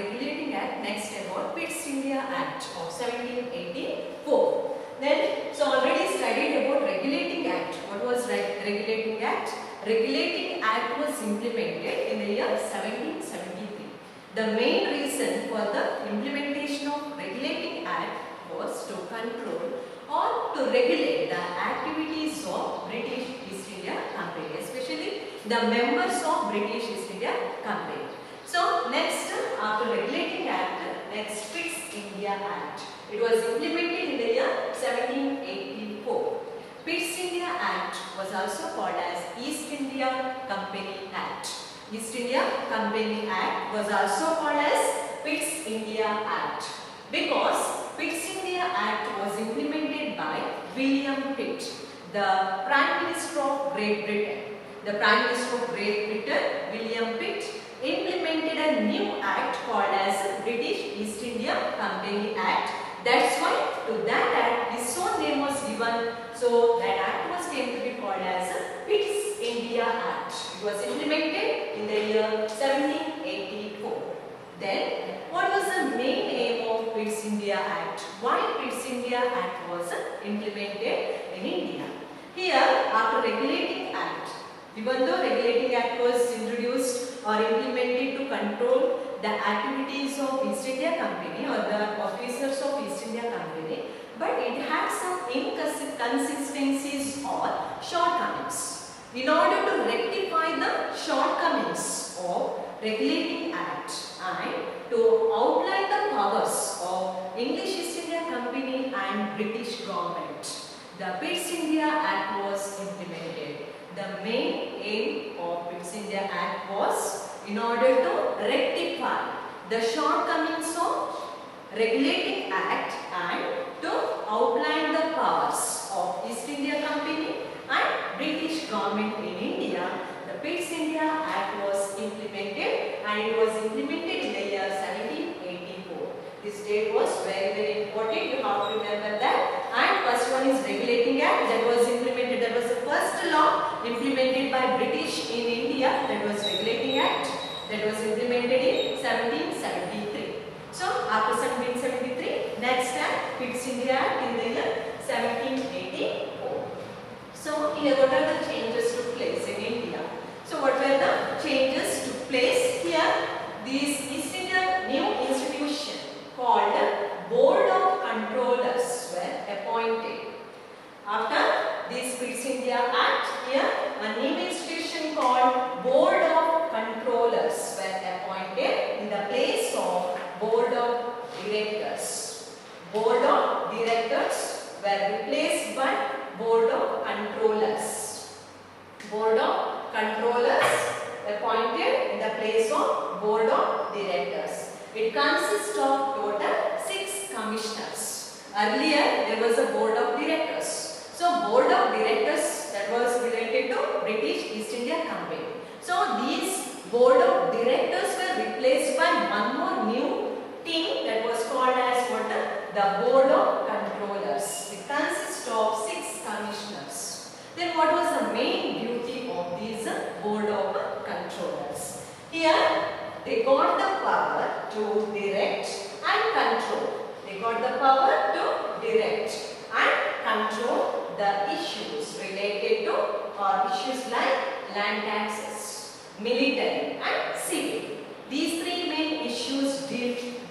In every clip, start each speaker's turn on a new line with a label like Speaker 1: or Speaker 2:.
Speaker 1: Regulating Act, next about Pitt's India Act of 1784. Then, so already studied about Regulating Act. What was Regulating Act? Regulating Act was implemented in the year 1773. The main reason for the implementation of Regulating Act was to control or to regulate the activities of British East India Company, especially the members of British East India Company. So next, after Regulating Act, next Pitt's India Act. It was implemented in the year 1784. Pitt's India Act was also called as East India Company Act. East India Company Act was also called as Pitt's India Act because Pitt's India Act was implemented by William Pitt, the Prime Minister of Great Britain. The Prime Minister of Great Britain, William Pitt, implemented a new act called as British East India Company Act. That's why to that act his own name was given. So that act was came to be called as Pitt's India Act. It was implemented in the year 1784. Then what was the main aim of Pitt's India Act? Why Pitt's India Act was implemented in India? Here, after Regulating Act, even though Regulating Act was introduced or implemented to control the activities of East India Company or the officers of East India Company, but it had some inconsistencies or shortcomings. In order to rectify the shortcomings of Regulating Act and to outline the powers of English East India Company and British government, the Pitt's India Act was implemented. The main aim of Pitt's India Act was in order to rectify the shortcomings of Regulating Act and to outline the powers of East India Company and British government in India. The Pitt's India Act was implemented and it was implemented in the year 1784. This date was very important. You have to remember that. And first one is Regulating Act that was implemented. That was the first law implemented by British in India. That was Regulating Act. That was implemented in 1773. So after 1773, next act, Pitt's India Act in the year 1784. So here what are the changes took place in India? So what were the changes took place here? This East India new institution called Board of Controllers were appointed. After this Pitt's India Act, here a new institution called Board of Controllers were appointed in the place of Board of Directors. Board of Directors were replaced by Board of Controllers. Board of Controllers appointed in the place of Board of Directors. It consists of total 6 commissioners. Earlier there was a Board of Directors. So Board of Directors that was related to British East India Company. So these Board of Directors were replaced by one more new team that was called as what? The Board of Controllers. It consists of 6 commissioners. Then what was the main duty of these Board of Controllers? Here they got the power to direct and control. They got the power to direct and control the issues related to or issues like land taxes, military and civil. These 3 main issues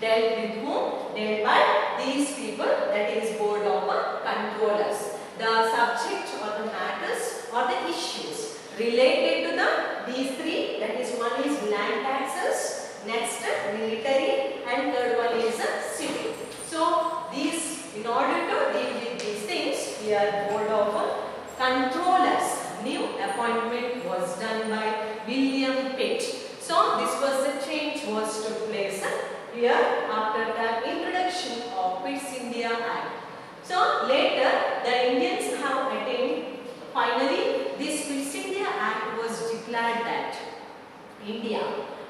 Speaker 1: dealt with whom? Dealt by these people, that is Board of Controllers. The subject or the matters or the issues related to these 3, that is one is land taxes, next military and third one is civil. So these, in order to deal with these things, here Board of Controllers new appointment was done by William Pitt. So this was the change was took place here after the introduction of Pitt's India Act. So later the Indians have attained, finally this Pitt's India Act was declared that India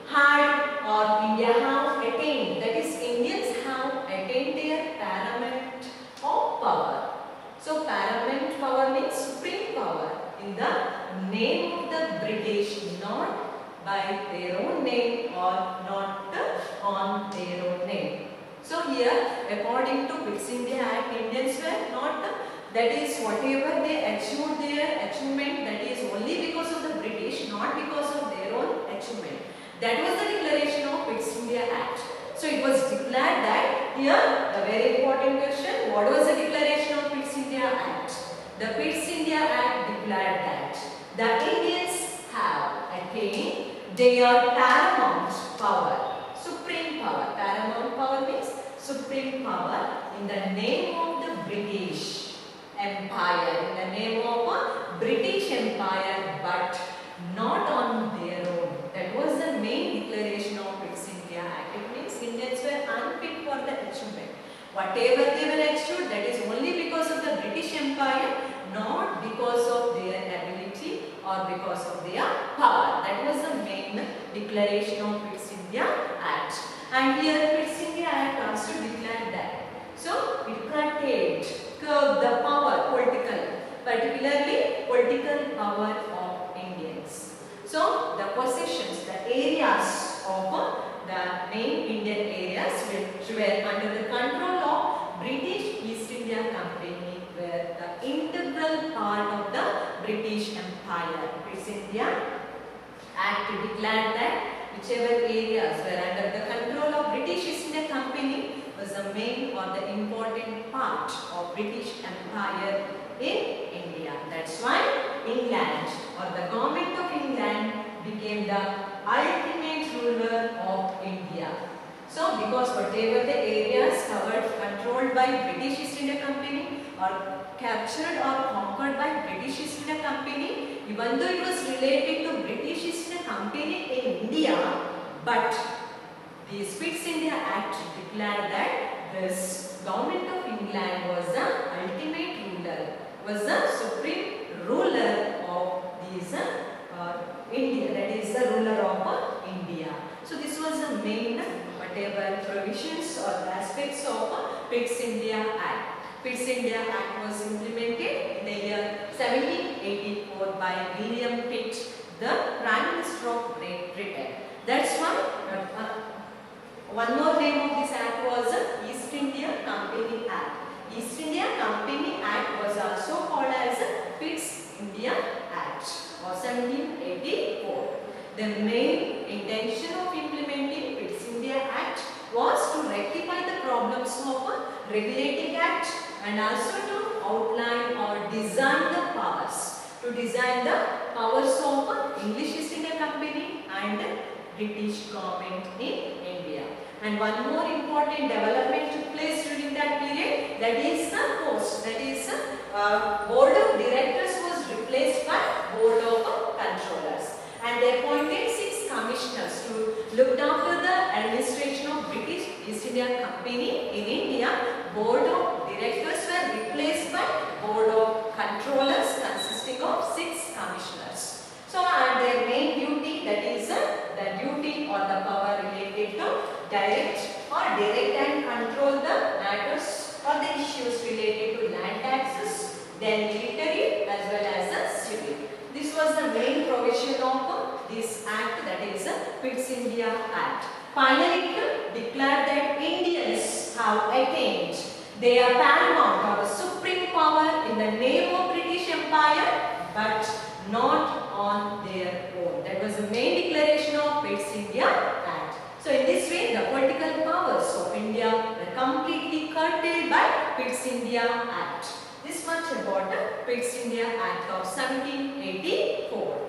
Speaker 1: had or India have attained, that is Indians have attained their paramount of power. So paramount power means supreme power in the name of the British, not by their own name or not on their own name. So here, according to Pitt's India Act, Indians were not, that is whatever they achieved their achievement, that is only because of the British, not because of their own achievement. That was the declaration of Pitt's India Act. So it was declared that, here the very important question, what was the declaration of Pitt's India Act? The Pitt's India Act declared that the Indians have attained their paramount power, supreme power. Paramount power means supreme power in the name of the British Empire, in the name of British Empire, but not on their own. That was the main declaration of Pitt's India Act. It means Indians were unfit for the achievement. Whatever they were achieved, that is only because of the British Empire, not because of their ability or because of their power. That was the main declaration of Pitt's India Act. And here Pitt's India Act also declared that. So it curtailed the power, particularly political power of Indians. So the possessions, the areas of the main Indian areas which were under the control of British East India Company were the integral part of the British Empire. Pitt's India Act declared that whichever areas were under the control of British East India Company was the main or the important part of British Empire in India. That's why England or the government of England became the ultimate ruler of India. So because whatever the areas covered, controlled by British East India Company or captured or conquered by British East India Company, even though it was related to British East India Company in India, but the Pitt's India Act declared that this government of England was the ultimate ruler, was the supreme ruler of these India, that is the ruler of India. So this was the main whatever provisions or aspects of Pitt's India Act. Pitt's India Act was implemented in the year 1784 by William Pitt, the Prime Minister of Great Britain. That's why one more name of this act was the East India Company Act. East India Company Act was also called as Pitt's India Act of 1784. The main intention of implementing Pitt's India Act was to rectify the problems of regulating act and also to outline or design the powers, of English East India Company and British government in India. And one more important development took place during that period, that is the post, that is Board of Directors was replaced by Board of Controllers, and they appointed 6 commissioners to look after the administration of British East India Company in India. Board of Directors were replaced by Board of Controllers consisting of 6 commissioners. So and their main duty, that is the duty or the power related to direct and control the matters or the issues related to land taxes, then military as well as the civil. This was the main provision of this act, that is Pitt's India Act. Finally, it declared that Indians have attained their paramount or supreme power in the name of British Empire, but not on their own. That was the main declaration of Pitt's India Act. So in this way, the political powers of India were completely curtailed by Pitt's India Act. This much about the Pitt's India Act of 1784.